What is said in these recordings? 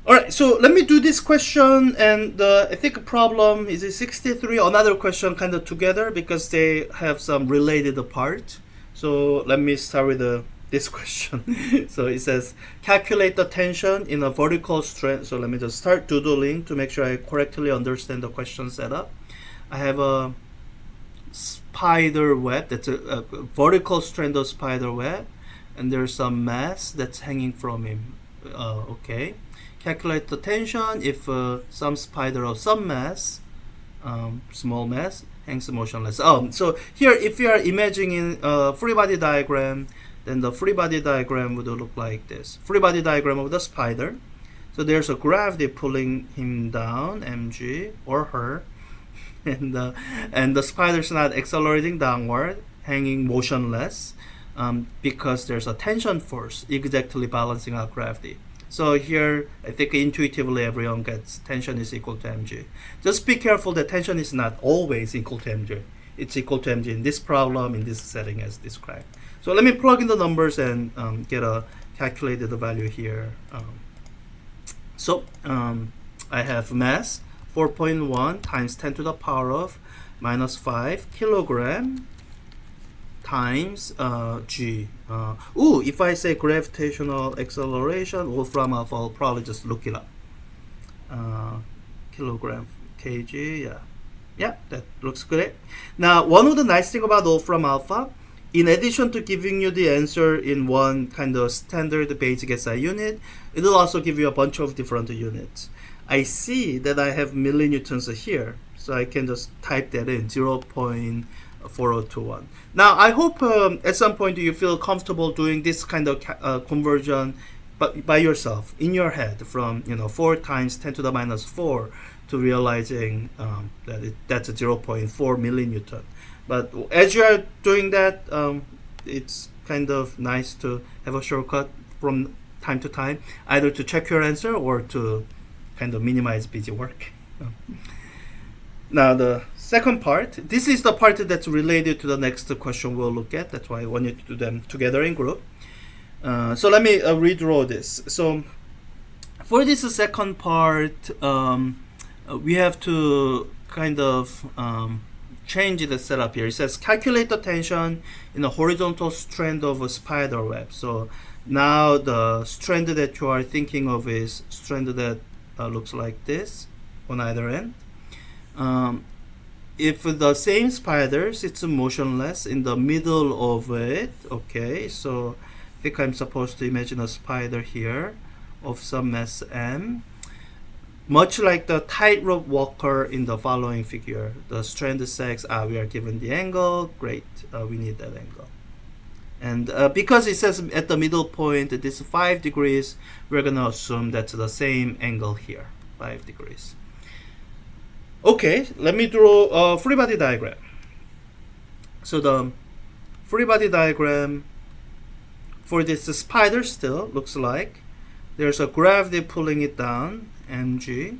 All right, so let me do this question, and I think a problem is 63. Another question kind of together because they have some related part. So let me start with this question. So it says calculate the tension in a vertical strand. So let me just start doodling to make sure I correctly understand the question setup. I have a spider web, that's a vertical strand of spider web, and there's some mass that's hanging from him. Okay. Calculate the tension if some spider or some mass, small mass, hangs motionless. So here, if you are imagining a free body diagram, then the free body diagram would look like this. Free body diagram of the spider. So there's a gravity pulling him down, mg, or her, and the spider's not accelerating downward, hanging motionless, because there's a tension force exactly balancing out gravity. So here, I think intuitively everyone gets tension is equal to mg. Just be careful that tension is not always equal to mg. It's equal to mg in this problem, in this setting as described. So let me plug in the numbers and get a calculated value here. I have mass 4.1 times 10 to the power of minus 5 kilogram times g. If I say gravitational acceleration, Wolfram alpha, I'll probably just look it up. Kilogram kg, yeah, that looks great. Now, one of the nice thing about Wolfram alpha, in addition to giving you the answer in one kind of standard basic SI unit, it will also give you a bunch of different units. I see that I have millinewtons here, so I can just type that in, 0.4021. Now, I hope at some point you feel comfortable doing this kind of conversion by yourself, in your head, from 4 times 10 to the minus 4 to realizing that's a 0.4 millinewton. But as you are doing that, it's kind of nice to have a shortcut from time to time, either to check your answer or to kind of minimize busy work. Now the second part, this is the part that's related to the next question we'll look at. That's why I want you to do them together in group. So let me redraw this. So for this second part, we have to kind of change the setup here. It says calculate the tension in a horizontal strand of a spider web. So now the strand that you are thinking of is strand that looks like this on either end. If the same spider sits motionless in the middle of it, okay, so I think I'm supposed to imagine a spider here of some mass m, much like the tightrope walker in the following figure. The strand sags, we are given the angle, great, we need that angle. And because it says at the middle point, this 5 degrees, we're going to assume that's the same angle here, 5 degrees. Okay, let me draw a free body diagram. So the free body diagram for this spider still looks like there's a gravity pulling it down, mg,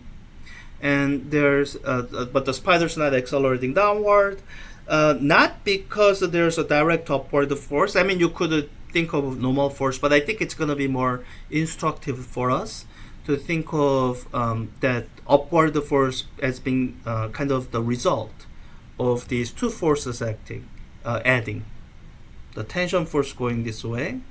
and there's but the spider's not accelerating downward, not because there's a direct upward force. I mean, you could think of normal force, but I think it's going to be more instructive for us to think of that upward force as being kind of the result of these two forces acting, adding. The tension force going this way,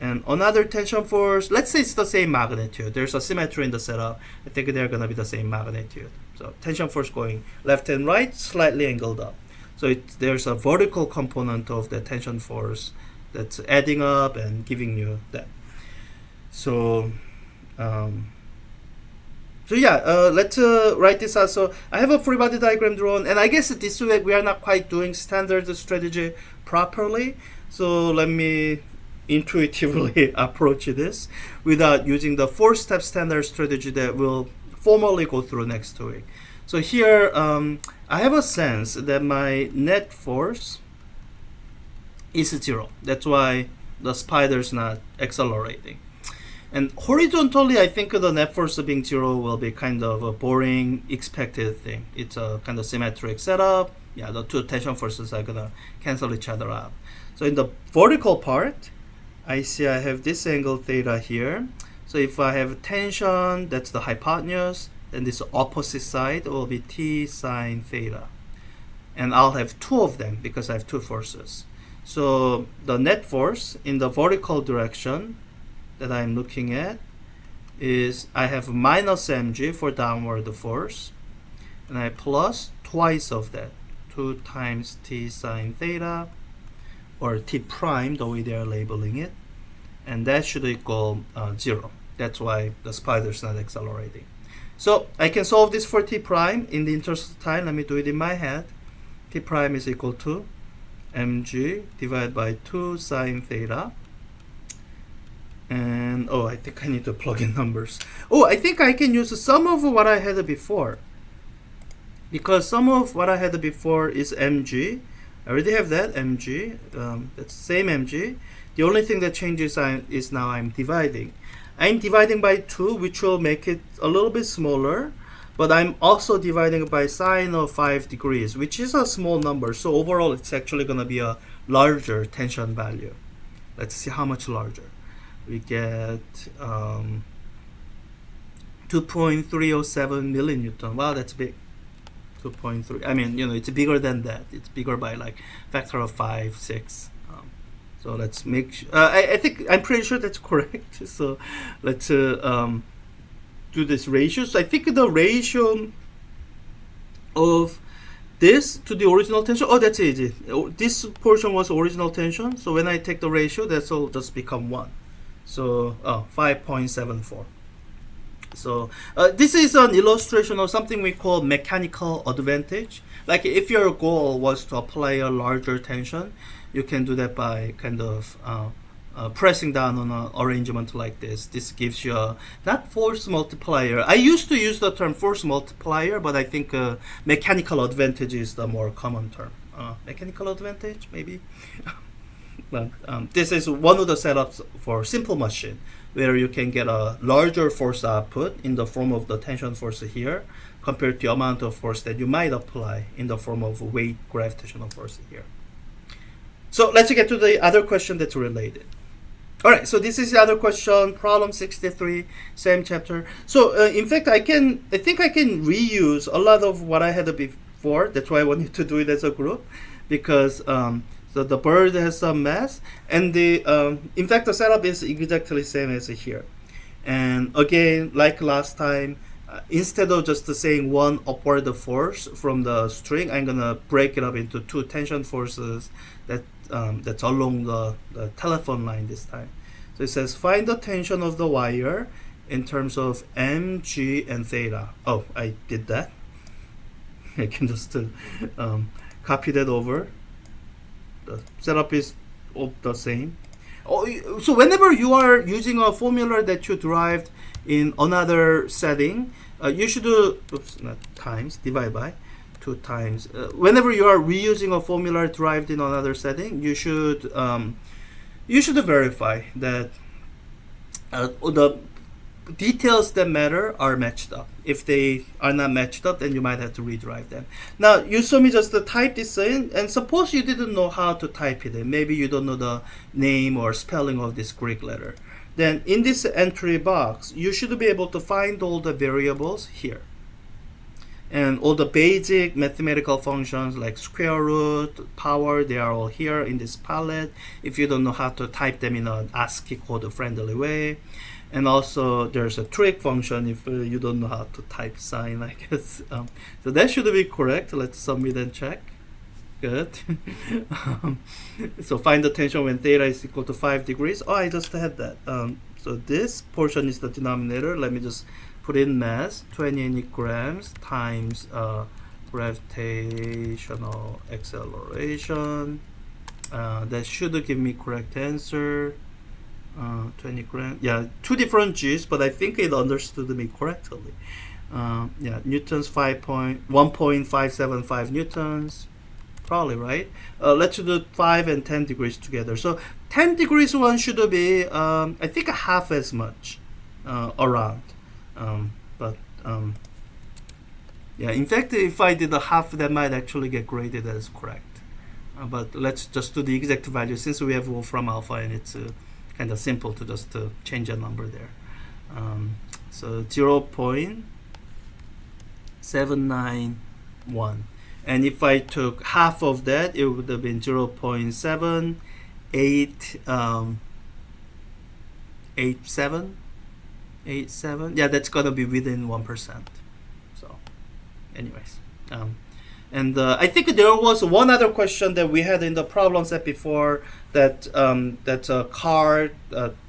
and another tension force, let's say it's the same magnitude. There's a symmetry in the setup. I think they're going to be the same magnitude. So tension force going left and right, slightly angled up. So there's a vertical component of the tension force that's adding up and giving you that. So let's write this out. So I have a free body diagram drawn, and I guess this way we are not quite doing standard strategy properly. So let me intuitively approach this without using the 4-step standard strategy that we'll formally go through next week. So here I have a sense that my net force is 0. That's why the spider's not accelerating. And horizontally, I think the net force being 0 will be kind of a boring, expected thing. It's a kind of symmetric setup. Yeah, the two tension forces are gonna cancel each other out. So in the vertical part, I see I have this angle theta here. So if I have tension, that's the hypotenuse, then this opposite side will be T sine theta. And I'll have two of them because I have two forces. So the net force in the vertical direction that I'm looking at is I have minus mg for downward force, and I plus twice of that, 2 times T sine theta, or T prime, the way they are labeling it, and that should equal 0. That's why the spider is not accelerating. So I can solve this for T prime. In the interest of time, let me do it in my head. T prime is equal to mg divided by 2 sine theta. And I think I need to plug in numbers. I think I can use some of what I had before, because some of what I had before is mg. I already have that mg. That's the same mg. The only thing that changes is now I'm dividing. I'm dividing by 2, which will make it a little bit smaller, but I'm also dividing by sine of 5 degrees, which is a small number. So overall, it's actually going to be a larger tension value. Let's see how much larger. We get 2.307 millinewton. Wow, that's big. 2.3. I mean, it's bigger than that. It's bigger by like factor of 5, 6. So let's make. I'm pretty sure that's correct. So let's do this ratio. So I think the ratio of this to the original tension. That's easy. This portion was original tension. So when I take the ratio, that's all just become 1. So 5.74. So this is an illustration of something we call mechanical advantage. Like if your goal was to apply a larger tension, you can do that by kind of pressing down on an arrangement like this. This gives you a, not force multiplier. I used to use the term force multiplier, but I think mechanical advantage is the more common term. Mechanical advantage, maybe? But this is one of the setups for simple machine, where you can get a larger force output in the form of the tension force here compared to the amount of force that you might apply in the form of weight gravitational force here. So let's get to the other question that's related. All right, so this is the other question, problem 63, same chapter. So in fact, I think I can reuse a lot of what I had before. That's why I wanted to do it as a group, because so the bird has some mass, and in fact the setup is exactly the same as here. And again, like last time, instead of just saying one upward force from the string, I'm gonna break it up into two tension forces that's along the telephone line this time. So it says find the tension of the wire in terms of mg and theta. I did that. I can just copy that over. The setup is all the same. So whenever you are using a formula that you derived in another setting, you should do, not times, divide by 2 times. Whenever you are reusing a formula derived in another setting, you should verify that the details that matter are matched up. If they are not matched up, then you might have to rederive them. Now, you saw me just type this in, and suppose you didn't know how to type it in. Maybe you don't know the name or spelling of this Greek letter. Then in this entry box, you should be able to find all the variables here. And all the basic mathematical functions like square root, power, they are all here in this palette. If you don't know how to type them in an ASCII code friendly way. And also there's a trig function if you don't know how to type sine, I guess. So that should be correct. Let's submit and check. Good. So find the tension when theta is equal to 5 degrees. I just had that. So this portion is the denominator. Let me just put in mass, 28 grams times gravitational acceleration. That should give me correct answer. 20 grams. Yeah, 2 different G's, but I think it understood me correctly. Yeah, Newton's 1.575 Newtons. Probably right. Let's do 5 and 10 degrees together. So 10 degrees one should be, I think, half as much around. Yeah, in fact, if I did a half, that might actually get graded as correct. But let's just do the exact value since we have Wolfram alpha and it's kind of simple to just change a number there. So 0.791, and if I took half of that, it would have been 0.787. Yeah, that's gonna be within 1%. So anyways, and I think there was one other question that we had in the problem set before, that that's a car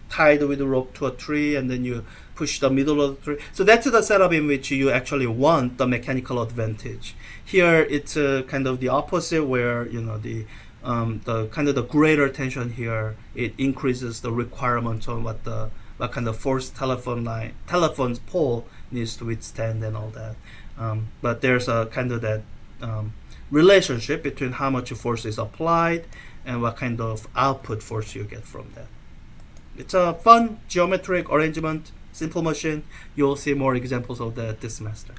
tied with a rope to a tree, and then you push the middle of the tree. So that's the setup in which you actually want the mechanical advantage. Here it's kind of the opposite, where the kind of the greater tension here, it increases the requirement on what kind of force telephone pole needs to withstand and all that. But there's a kind of that relationship between how much force is applied and what kind of output force you get from that. It's a fun geometric arrangement, simple machine. You'll see more examples of that this semester.